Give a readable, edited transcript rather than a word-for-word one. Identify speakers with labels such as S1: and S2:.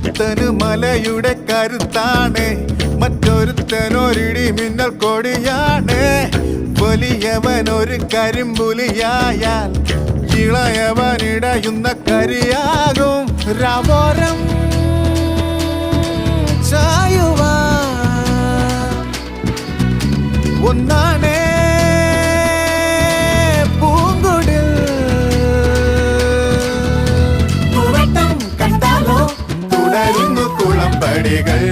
S1: ഒരുത്തന് മലയുടെ കരുത്താണ്, മറ്റൊരുത്തനൊരിടി മിന്നൽ കൊടിയാണ്. വലിയവൻ ഒരു കരിമ്പുലിയായാൽ ഇളയവനിടയുന്ന കരിയാകും. രാവോരം ഒന്നാണേ പൂങ്കുടിൽ. തുടരുന്നു കുളമ്പടികൾ.